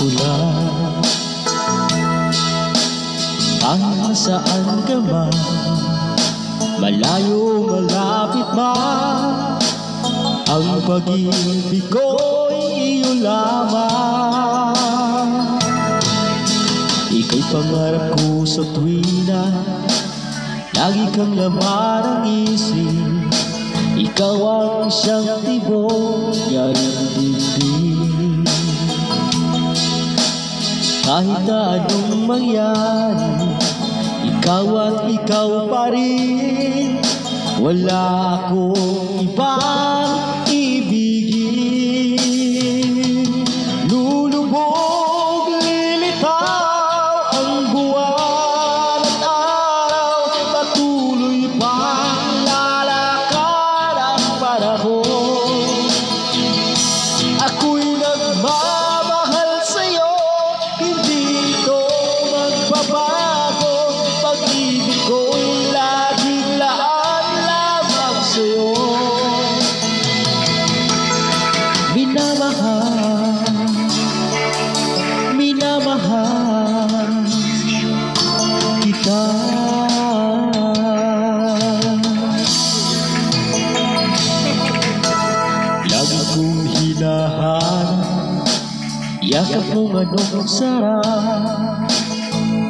ko lang. Kahit nasaan ka man, malayo malapit man, ang pag-ibig ko'y iyo lamang. Ika'y pangarap ko sa tuwina, lagi kang laman ang isip. Ikaw ang siyang tibok yaring dibdib. Kahit na anong mangyari, ikaw at ikaw pa rin. Wala akong ibang ibigin. Lulubog, lilitaw ang buwan at araw, patuloy pang lalakad ang panahon. Ako'y nagmamahal sa'yo, hindi ito magbabago. Pag-ibig ko'y laging laan lamang sa'yo. Minamahal, minamahal kita. Lagi kong hinahanap yakap mong anong sarap,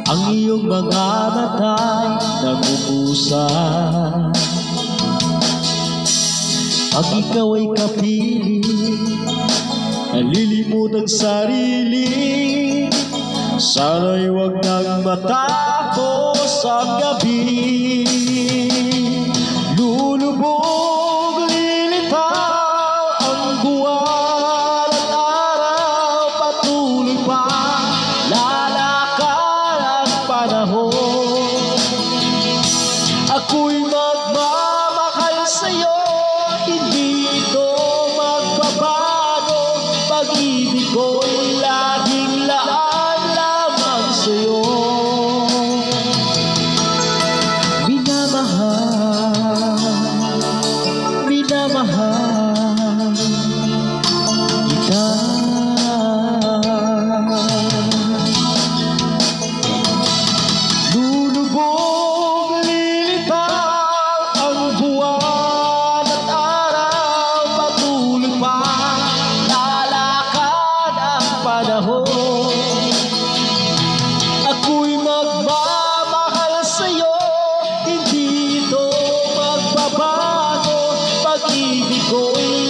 ang iyong mga mata'y nagpupusan. Pag ikaw ay kapiling, nalilimot ang sarili. Sana'y huwag nang matapos ang gabi. Lulubog, lilitaw ang buwan at araw, patuloy pa lalakad ang panahon. Ako'y magmamahal sa'yo, hindi ito magbabago. Pag-ibig ko'y laging laan lamang sa'yo. Minamahal, minamahal kita. Lulubog, lilitaw ang buwan at araw, patuloy pa lalakad ang panahon. Ako'y magmamahal sa'yo, hindi ito magbabago. Pag-ibig ko'y